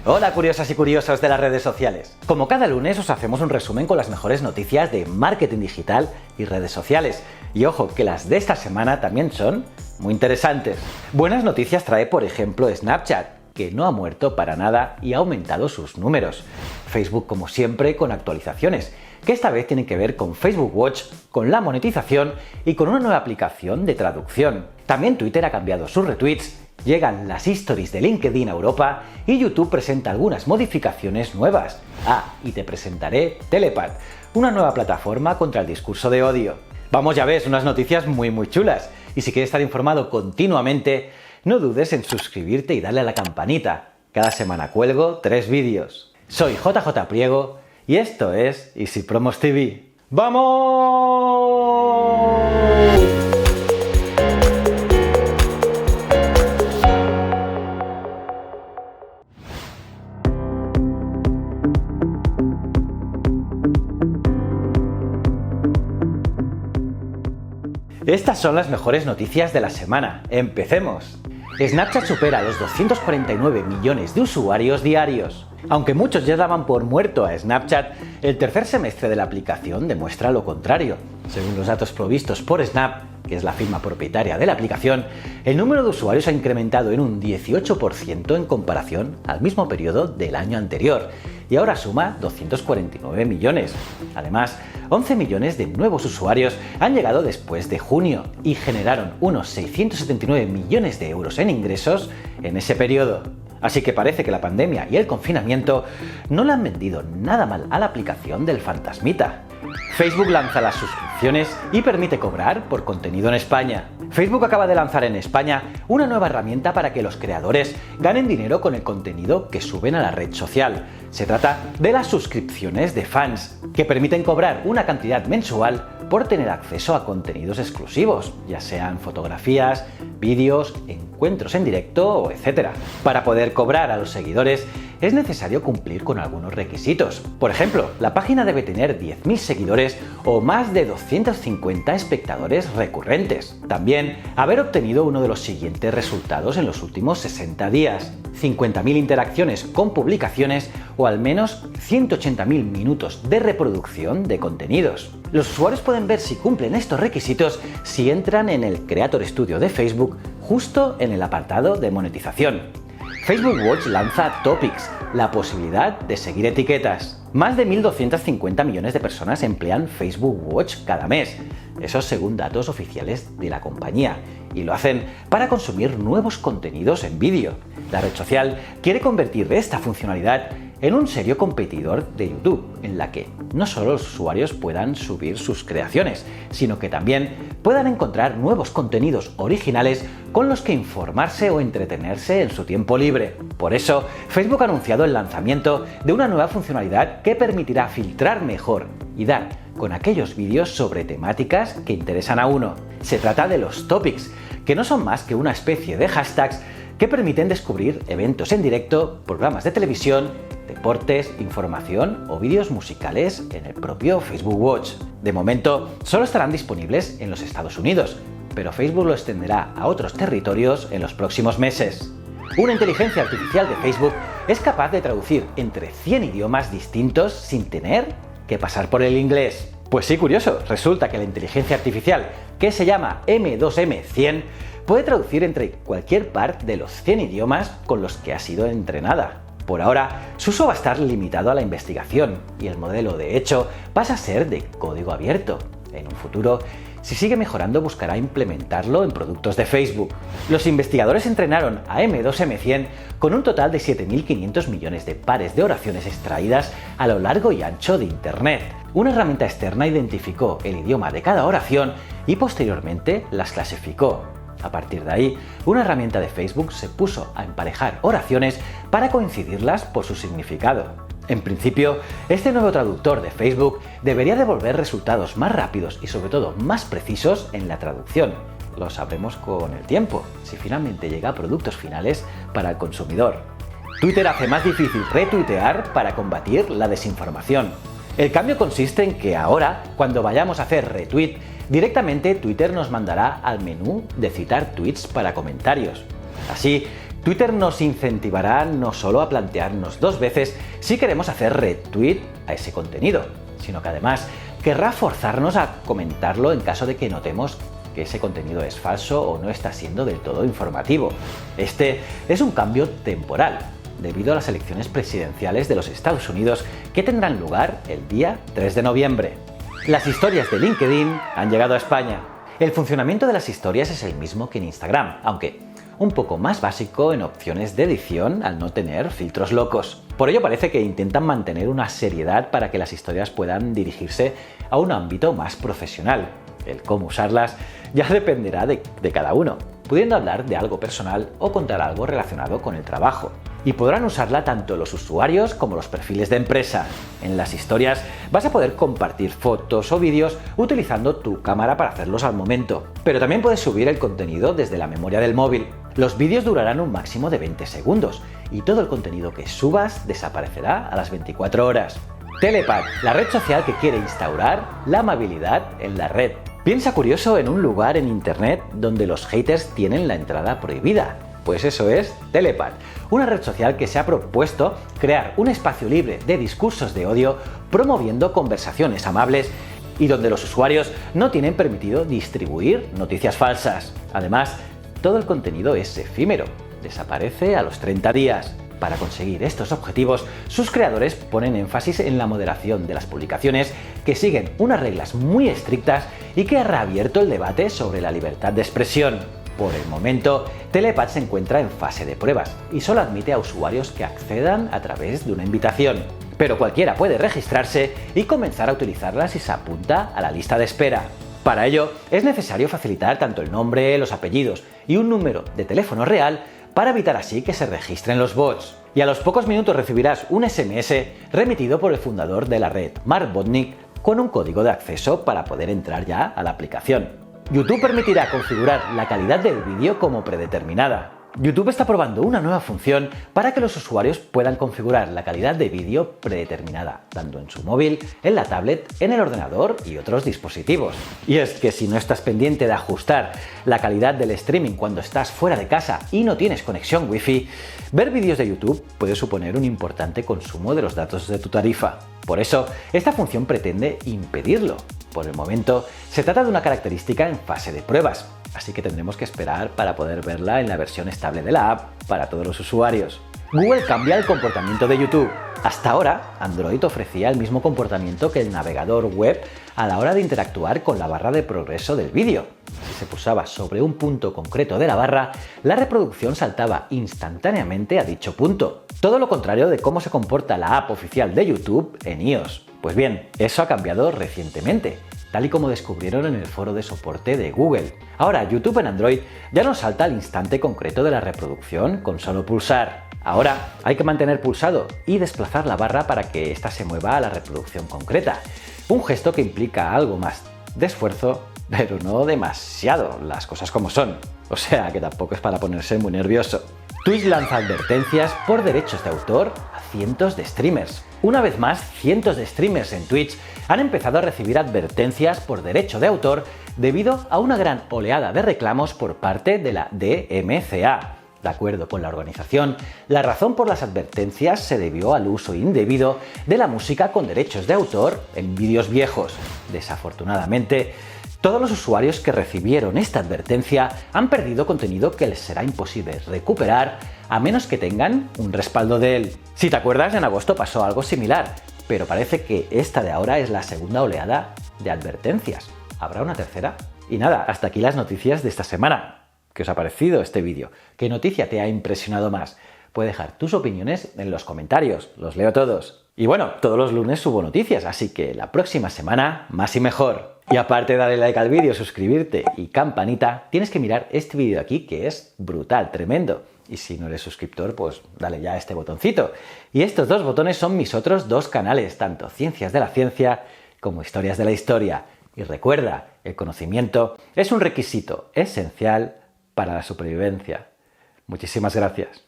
Hola curiosas y curiosos de las redes sociales. Como cada lunes os hacemos un resumen con las mejores noticias de marketing digital y redes sociales. Y ojo, que las de esta semana también son muy interesantes. Buenas noticias trae por ejemplo Snapchat, que no ha muerto para nada y ha aumentado sus números. Facebook como siempre con actualizaciones, que esta vez tienen que ver con Facebook Watch, con la monetización y con una nueva aplicación de traducción. También Twitter ha cambiado sus retweets, llegan las stories de LinkedIn a Europa y YouTube presenta algunas modificaciones nuevas. Ah, y te presentaré Telepath, una nueva plataforma contra el discurso de odio. Vamos, ya ves, unas noticias muy chulas. Y si quieres estar informado continuamente, no dudes en suscribirte y darle a la campanita. Cada semana cuelgo 3 vídeos. Soy JJ Priego y esto es Easy Promos TV. ¡Vamos! Estas son las mejores noticias de la semana. ¡Empecemos! Snapchat supera los 249 millones de usuarios diarios. Aunque muchos ya daban por muerto a Snapchat, el tercer semestre de la aplicación demuestra lo contrario. Según los datos provistos por Snap, que es la firma propietaria de la aplicación, el número de usuarios ha incrementado en un 18% en comparación al mismo periodo del año anterior, y ahora suma 249 millones. Además, 11 millones de nuevos usuarios han llegado después de junio y generaron unos 679 millones de euros en ingresos en ese periodo. Así que parece que la pandemia y el confinamiento no le han vendido nada mal a la aplicación del fantasmita. Facebook lanza las suscripciones y permite cobrar por contenido en España. Facebook acaba de lanzar en España una nueva herramienta para que los creadores ganen dinero con el contenido que suben a la red social. Se trata de las suscripciones de fans, que permiten cobrar una cantidad mensual por tener acceso a contenidos exclusivos, ya sean fotografías, vídeos, encuentros en directo, etc. Para poder cobrar a los seguidores es necesario cumplir con algunos requisitos. Por ejemplo, la página debe tener 10.000 seguidores o más de 250 espectadores recurrentes. También haber obtenido uno de los siguientes resultados en los últimos 60 días. 50.000 interacciones con publicaciones o al menos 180.000 minutos de reproducción de contenidos. Los usuarios pueden ver si cumplen estos requisitos si entran en el Creator Studio de Facebook justo en el apartado de monetización. Facebook Watch lanza Topics, la posibilidad de seguir etiquetas. Más de 1.250 millones de personas emplean Facebook Watch cada mes, eso según datos oficiales de la compañía, y lo hacen para consumir nuevos contenidos en vídeo. La red social quiere convertir esta funcionalidad en un serio competidor de YouTube, en la que no solo los usuarios puedan subir sus creaciones, sino que también puedan encontrar nuevos contenidos originales con los que informarse o entretenerse en su tiempo libre. Por eso, Facebook ha anunciado el lanzamiento de una nueva funcionalidad que permitirá filtrar mejor y dar con aquellos vídeos sobre temáticas que interesan a uno. Se trata de los Topics, que no son más que una especie de hashtags que permiten descubrir eventos en directo, programas de televisión, deportes, información o vídeos musicales en el propio Facebook Watch. De momento, solo estarán disponibles en los Estados Unidos, pero Facebook lo extenderá a otros territorios en los próximos meses. Una inteligencia artificial de Facebook es capaz de traducir entre 100 idiomas distintos sin tener que pasar por el inglés. Pues sí, curioso, resulta que la inteligencia artificial, que se llama M2M100, puede traducir entre cualquier par de los 100 idiomas con los que ha sido entrenada. Por ahora, su uso va a estar limitado a la investigación y el modelo, de hecho, pasa a ser de código abierto. En un futuro, si sigue mejorando, buscará implementarlo en productos de Facebook. Los investigadores entrenaron a M2M100 con un total de 7.500 millones de pares de oraciones extraídas a lo largo y ancho de Internet. Una herramienta externa identificó el idioma de cada oración y posteriormente las clasificó. A partir de ahí, una herramienta de Facebook se puso a emparejar oraciones para coincidirlas por su significado. En principio, este nuevo traductor de Facebook debería devolver resultados más rápidos y sobre todo más precisos en la traducción. Lo sabremos con el tiempo, si finalmente llega a productos finales para el consumidor. Twitter hace más difícil retuitear para combatir la desinformación. El cambio consiste en que ahora, cuando vayamos a hacer retweet, directamente Twitter nos mandará al menú de citar tweets para comentarios. Así, Twitter nos incentivará no solo a plantearnos 2 veces si queremos hacer retweet a ese contenido, sino que además querrá forzarnos a comentarlo en caso de que notemos que ese contenido es falso o no está siendo del todo informativo. Este es un cambio temporal, debido a las elecciones presidenciales de los Estados Unidos que tendrán lugar el día 3 de noviembre. Las historias de LinkedIn han llegado a España. El funcionamiento de las historias es el mismo que en Instagram, aunque un poco más básico en opciones de edición al no tener filtros locos. Por ello parece que intentan mantener una seriedad para que las historias puedan dirigirse a un ámbito más profesional. El cómo usarlas ya dependerá de cada uno, pudiendo hablar de algo personal o contar algo relacionado con el trabajo. Y podrán usarla tanto los usuarios como los perfiles de empresa. En las historias vas a poder compartir fotos o vídeos utilizando tu cámara para hacerlos al momento. Pero también puedes subir el contenido desde la memoria del móvil. Los vídeos durarán un máximo de 20 segundos y todo el contenido que subas desaparecerá a las 24 horas. Telepath, la red social que quiere instaurar la amabilidad en la red. Piensa curioso en un lugar en internet donde los haters tienen la entrada prohibida. Pues eso es Telepath, una red social que se ha propuesto crear un espacio libre de discursos de odio promoviendo conversaciones amables y donde los usuarios no tienen permitido distribuir noticias falsas. Además, todo el contenido es efímero, desaparece a los 30 días. Para conseguir estos objetivos, sus creadores ponen énfasis en la moderación de las publicaciones que siguen unas reglas muy estrictas y que ha reabierto el debate sobre la libertad de expresión. Por el momento, Telepath se encuentra en fase de pruebas y solo admite a usuarios que accedan a través de una invitación. Pero cualquiera puede registrarse y comenzar a utilizarla si se apunta a la lista de espera. Para ello, es necesario facilitar tanto el nombre, los apellidos y un número de teléfono real para evitar así que se registren los bots. Y a los pocos minutos recibirás un SMS remitido por el fundador de la red, Mark Botnick, con un código de acceso para poder entrar ya a la aplicación. YouTube permitirá configurar la calidad del vídeo como predeterminada. YouTube está probando una nueva función para que los usuarios puedan configurar la calidad de vídeo predeterminada, tanto en su móvil, en la tablet, en el ordenador y otros dispositivos. Y es que si no estás pendiente de ajustar la calidad del streaming cuando estás fuera de casa y no tienes conexión Wi-Fi, ver vídeos de YouTube puede suponer un importante consumo de los datos de tu tarifa. Por eso, esta función pretende impedirlo. Por el momento, se trata de una característica en fase de pruebas, así que tendremos que esperar para poder verla en la versión estable de la app para todos los usuarios. Google cambia el comportamiento de YouTube. Hasta ahora, Android ofrecía el mismo comportamiento que el navegador web a la hora de interactuar con la barra de progreso del vídeo. Si se pulsaba sobre un punto concreto de la barra, la reproducción saltaba instantáneamente a dicho punto. Todo lo contrario de cómo se comporta la app oficial de YouTube en iOS. Pues bien, eso ha cambiado recientemente, tal y como descubrieron en el foro de soporte de Google. Ahora, YouTube en Android ya no salta al instante concreto de la reproducción con solo pulsar. Ahora hay que mantener pulsado y desplazar la barra para que ésta se mueva a la reproducción concreta. Un gesto que implica algo más de esfuerzo, pero no demasiado, las cosas como son. O sea que tampoco es para ponerse muy nervioso. Twitch lanza advertencias por derechos de autor a cientos de streamers. Una vez más, cientos de streamers en Twitch han empezado a recibir advertencias por derecho de autor debido a una gran oleada de reclamos por parte de la DMCA. De acuerdo con la organización, la razón por las advertencias se debió al uso indebido de la música con derechos de autor en vídeos viejos. Desafortunadamente, todos los usuarios que recibieron esta advertencia han perdido contenido que les será imposible recuperar a menos que tengan un respaldo de él. Si te acuerdas, en agosto pasó algo similar, pero parece que esta de ahora es la segunda oleada de advertencias. ¿Habrá una tercera? Y nada, hasta aquí las noticias de esta semana. ¿Qué os ha parecido este vídeo? ¿Qué noticia te ha impresionado más? Puedes dejar tus opiniones en los comentarios, los leo todos. Y bueno, todos los lunes subo noticias, así que la próxima semana más y mejor. Y aparte de darle like al vídeo, suscribirte y campanita, tienes que mirar este vídeo de aquí que es brutal, tremendo. Y si no eres suscriptor, pues dale ya a este botoncito. Y estos dos botones son mis otros dos canales, tanto Ciencias de la Ciencia como Historias de la Historia. Y recuerda, el conocimiento es un requisito esencial para la supervivencia. Muchísimas gracias.